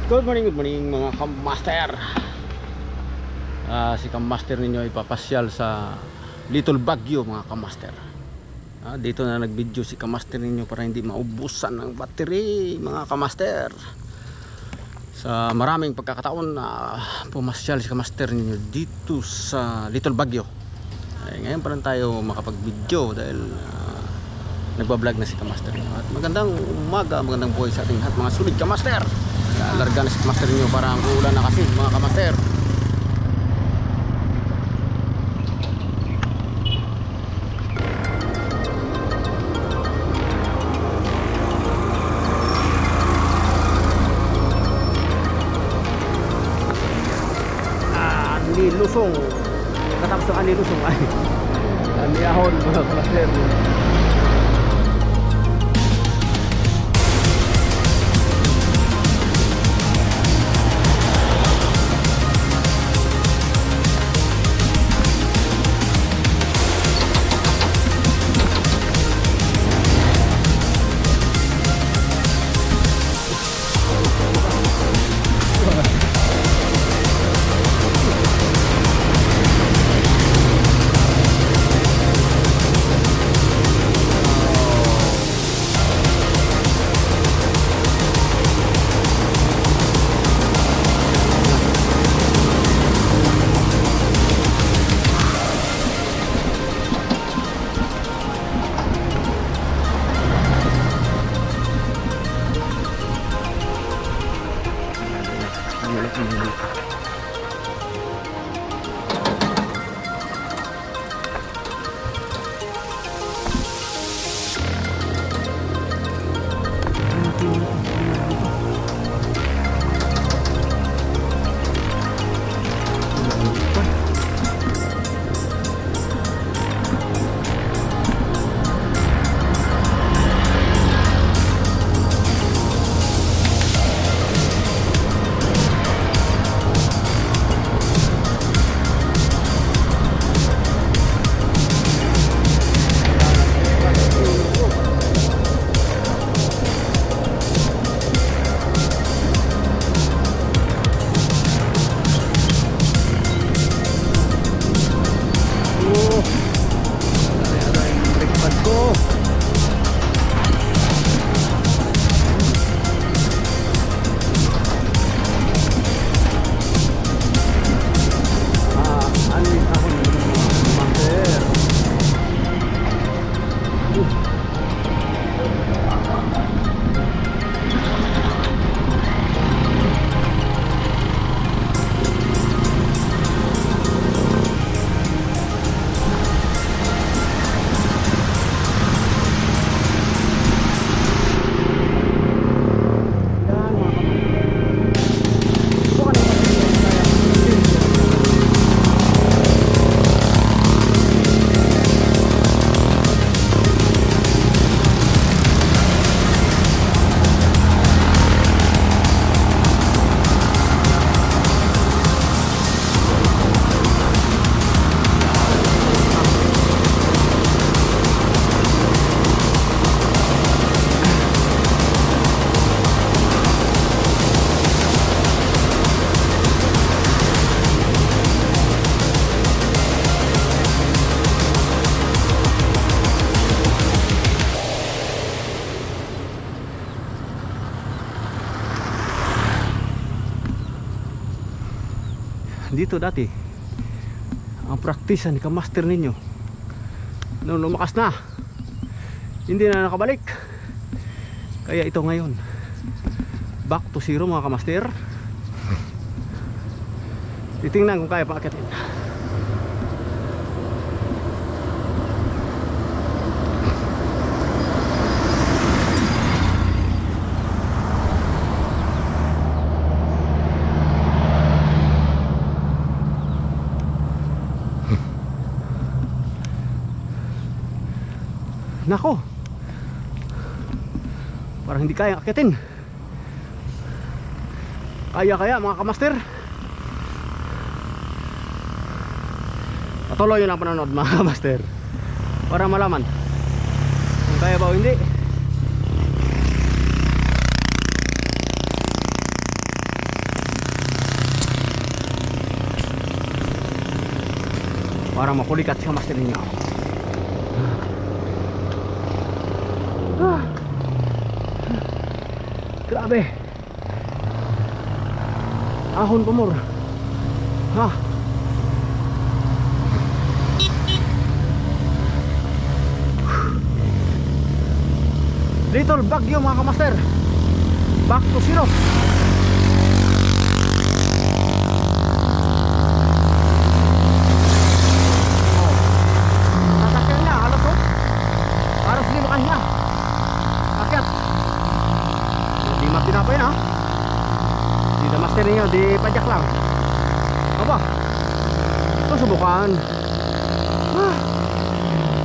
Good morning mga kamaster. Si kamaster ninyo ipapasyal sa Little Baguio mga kamaster. Dito na nagvideo si kamaster ninyo para hindi maubusan ng battery mga kamaster. Sa maraming pagkakataon na pumasyal si kamaster ninyo dito sa Little Baguio. Ngayon pa lang tayo makapag-video dahil nagbablog na si kamaster ninyo. At magandang umaga, magandang buhay sa ating lahat mga sulit kamaster. Larga na si kamaster nyo, parang uulan na kasi mga kamaster. Anli Lusong, katapos ng Anli Lusong ay Anli Ahon mga kamaster. Dito dati ang praktisan ni kamaster ninyo nung lumakas na hindi na nakabalik, kaya ito ngayon back to zero mga kamaster. Titingnan kung kaya pa akitin. Nako, parang hindi kaya akitin. Kaya mga kamaster. Patuloy nyo lang panonood mga kamaster para malaman kung kaya ba o hindi. para mapulikat si Kamaster ninyo. Grabe, ahon pa more. Little Baguio mga Kamaster, back to zero. Sasakyan niya, halos oh, halos hindi makahinga. Akyat, di matinapay na. Di na master ninyo, di pajak lang. Aba, susubukan.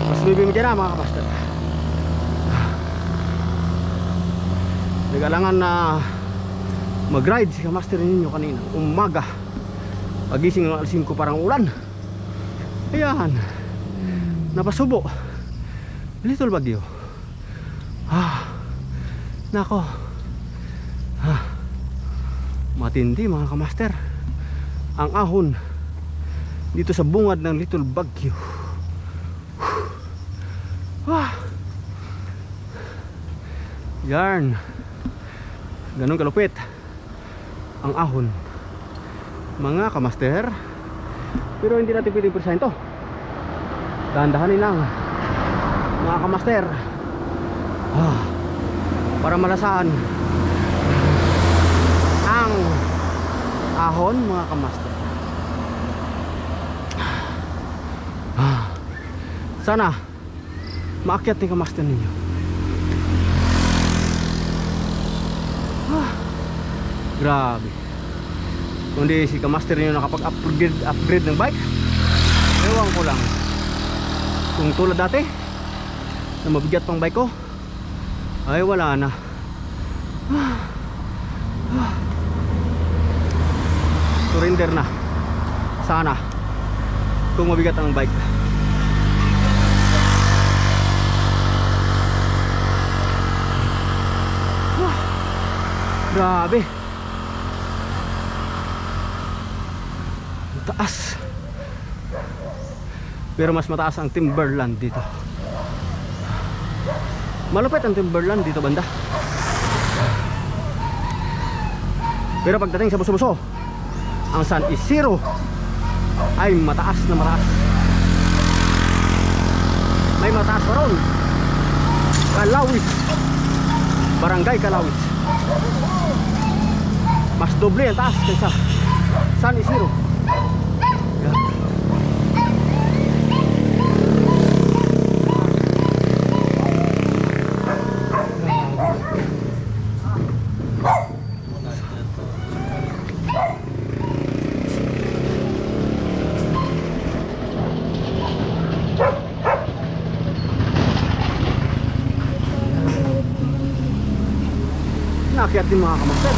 Mas bibigyan na mga Kamaster. Nagalangan na mag-ride si Kamaster ninyo kanina umaga. Pagising ng alas 5 parang ulan. Ayan, napasubo Little Baguio. Nako, matindi mga Kamaster ang ahon dito sa bungad ng Little Baguio. Yarn, ganun kalupit ang ahon mga Kamaster. Pero hindi natin pwedeng persahin to. Dahan-dahanin lang mga Kamaster, para malasaan ang ahon mga Kamaster. Sana maakyat ni Kamaster ninyo. Grabe, kundi si Kamaster ninyo nakapag-upgrade ng bike, ewan ko lang kung tulad dati na mabigat pang bike ko, ay wala na. Surrender na sana kung mabigat ang bike. Grabe, taas. Pero mas mataas ang Timberland dito. Malupit ang Timberland dito banda. Pero pagdating sa buso-buso, ang San Isidro ay mataas na mataas. May mataas pa ron, Calawis, Barangay Calawis. Mas doble ang taas kaysa San Isidro. Naakyat din mga Kamaster.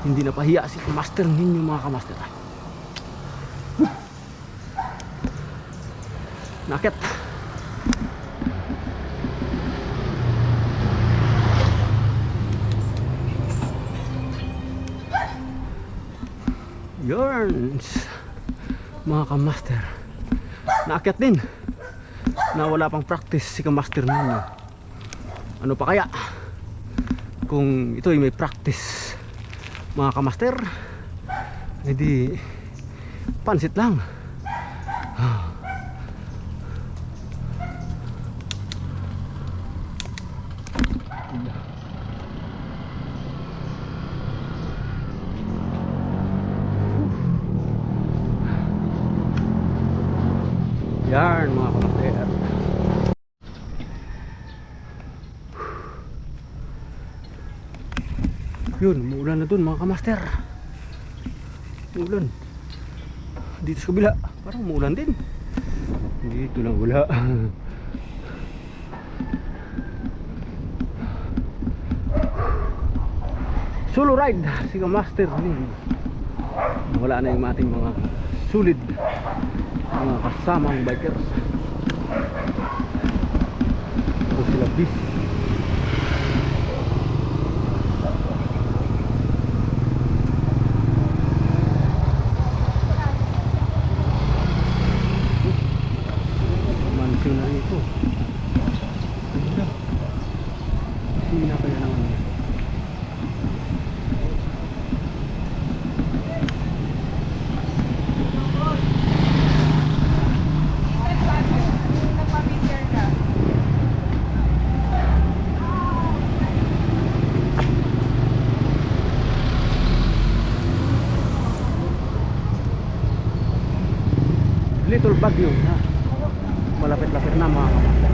Hindi na pahiya si Kamaster ninyo mga Kamaster. Naakyat. Yarns mga Kamaster, naakyat din na wala pang practice si Kamaster ninyo. Ano pa kaya kung ito ay may practice mga Kamaster? Hindi pansit lang. Yan mga Kamaster. Yun, umuulan na dun mga Kamaster. Umuulan dito sa kabila, parang umuulan din. Dito lang wala. Solo ride si Kamaster. Wala na yung ating mga sulit mga kasamang bikers. Ito sila busy. fencing na rito. Ganda. Sina kaya naman yan. Little Baguio na malapit-lapit na mga kamaster.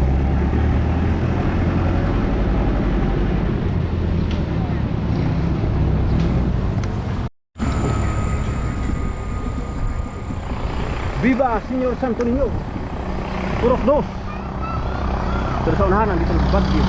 Viva Señor Santo Niño, Purok 2. Pero sa unahan ang Little Baguio.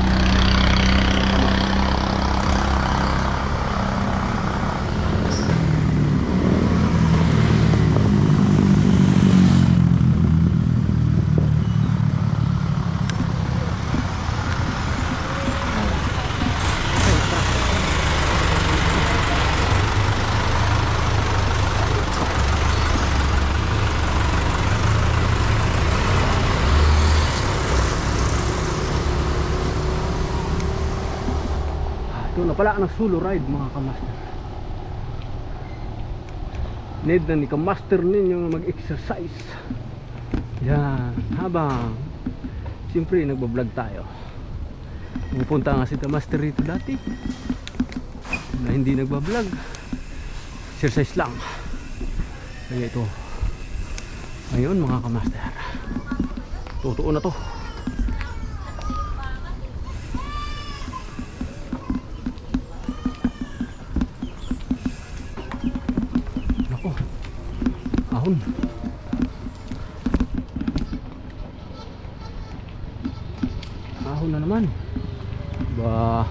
Ito na pala ang solo ride mga kamaster. Need na ni kamaster ninyo mag-exercise. Yan, habang siyempre nagbablog tayo. Pupunta nga si kamaster rito dati na hindi nagbablog. Exercise lang. Kaya ito ngayon mga kamaster, totoo na to. Ahon. Ahon na naman. Ba,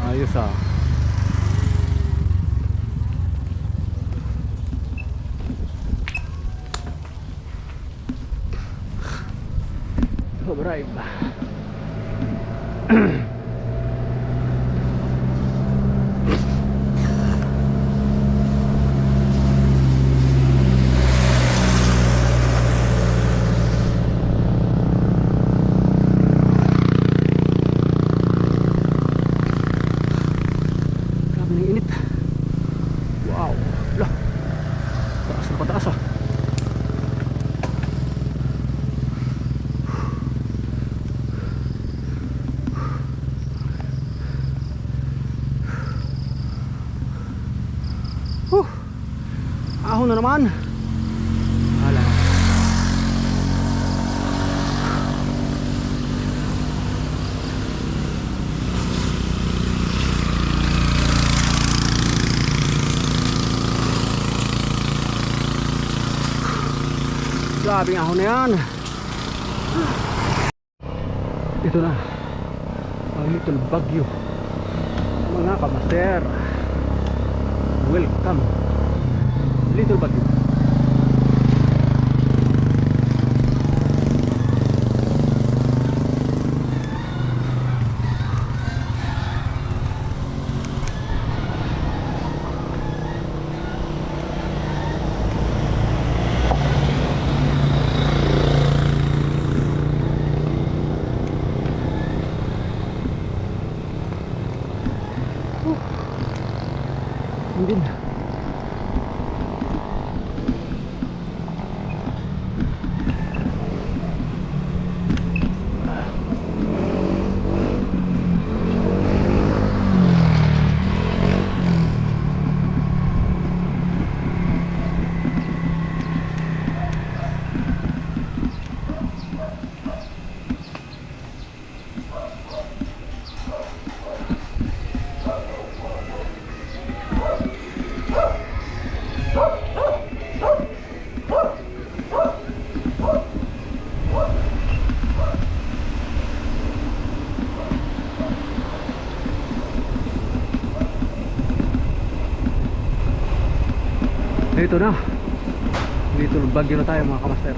ayos ah. Drive. Ahon na naman. Hala. Grabing ahon na yan. Ito na ang Little Baguio mga kamaster. Welcome Little Baguio. Hindi na. Ito na, Little Baguio na tayo mga kamaster.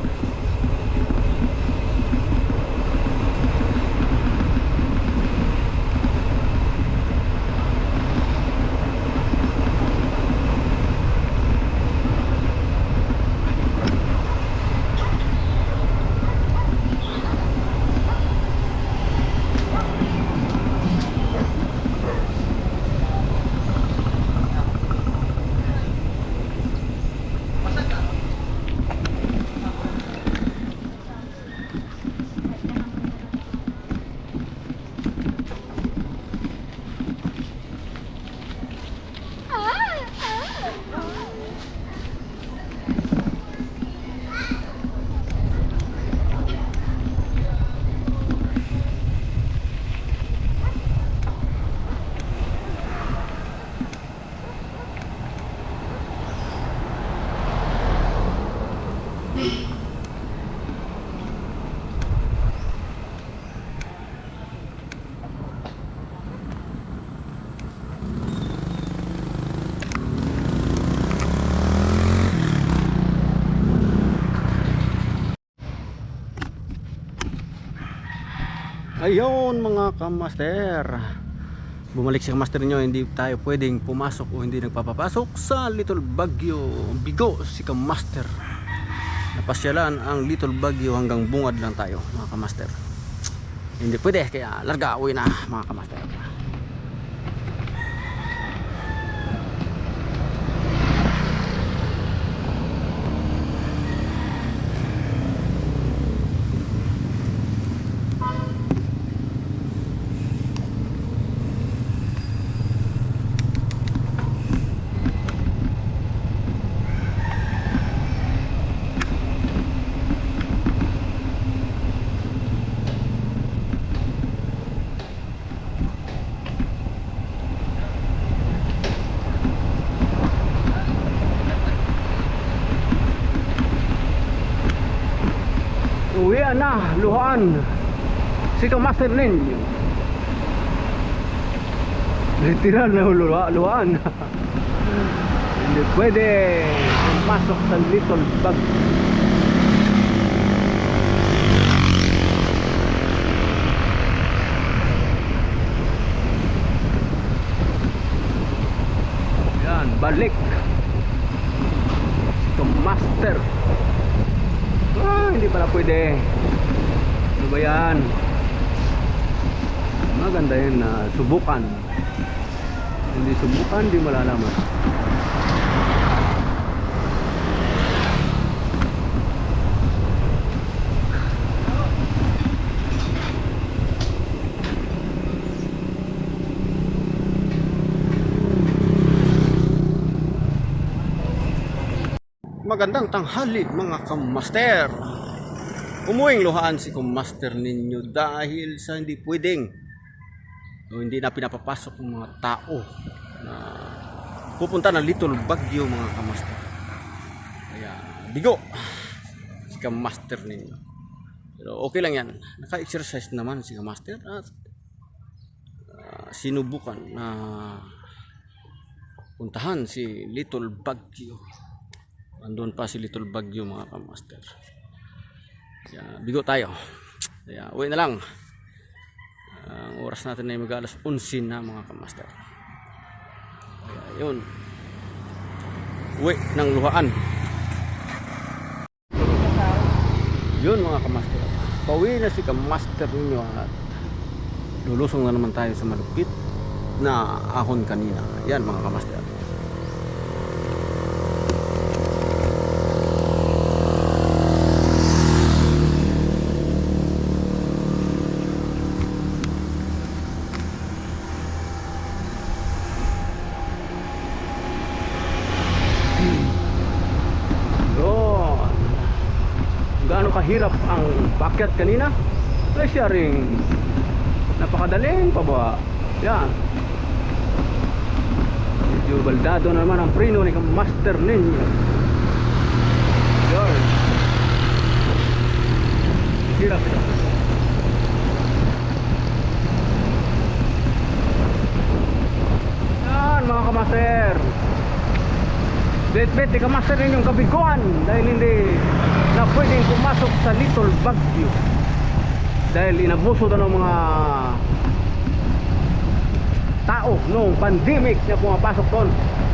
Ayun mga kamaster, bumalik si kamaster nyo. Hindi tayo pwedeng pumasok o hindi nagpapapasok sa Little Baguio. Bigo si kamaster. Napasyalan ang Little Baguio hanggang bungad lang tayo mga kamaster. Hindi pwede, kaya larga, uwi na mga kamaster. Uwi na, luhaan si kamaster ninyo. Literal na luhaan. Hindi pwede pumasok sa Little Baguio. Yan, balik si kamaster. Hindi pala pwede. Ano ba yan? Maganda yun na subukan. Hindi subukan, di malalaman. Magandang tanghali mga kamaster. Umuwing luhaan si kamaster ninyo dahil sa hindi pwedeng o hindi na pinapapasok ng mga tao na pupunta ng Little Baguio mga kamaster. Kaya bigo si kamaster ninyo. Pero okay lang yan. Naka-exercise naman si kamaster at sinubukan na puntahan si Little Baguio. Andun pa si Little Baguio mga kamaster. Kaya bigo tayo. Kaya uwi na lang. Ang oras natin ay mag-alas 11 na mga kamaster. Kaya yun. Uwi ng luhaan. Yun mga kamaster. Pauwi na si kamaster ninyo at lulusong na naman tayo sa malupit na ahon kanina. Yan mga kamaster. Gaano kahirap ang paakyat kanina? Ay siya rin napakadaling pababa. Yan. Medyo baldado naman ang preno ni kamaster ninyo. Yan. Hirap ito. Yan mga kamaster. Bet-bet di kamaster ninyong kabiguan dahil hindi na pwedeng pumasok sa Little Baguio dahil inabuso na ng mga tao noong pandemic na pumapasok doon.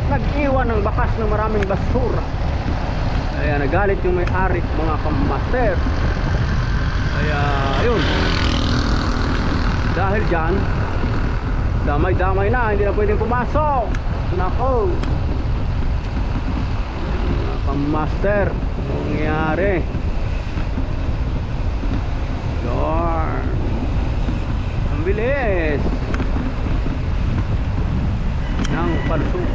Nag-iwan ng bakas ng maraming basura. Kaya nagalit yung may-ari mga kamaster. Kaya yun, dahil dyan damay-damay na, hindi na pwedeng pumasok. Nako mga kamaster, nangyari yun. Ang bilis ng palusog.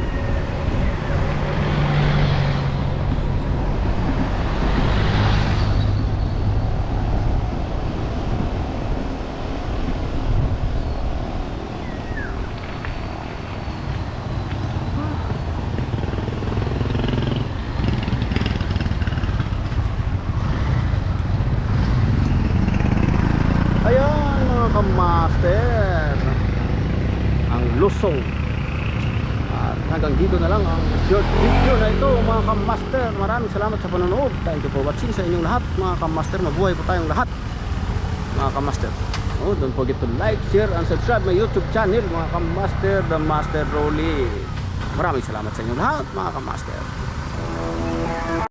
Kamaster ang lusong. At hanggang dito na lang ang short video na ito mga kamaster. Maraming salamat sa panonood. Thank you for watching sa inyong lahat mga kamaster. Mabuhay po tayong lahat mga kamaster. Oh, don't forget to like, share, and subscribe my YouTube channel mga kamaster, The Master Rolly. Maraming salamat sa inyo lahat mga kamaster.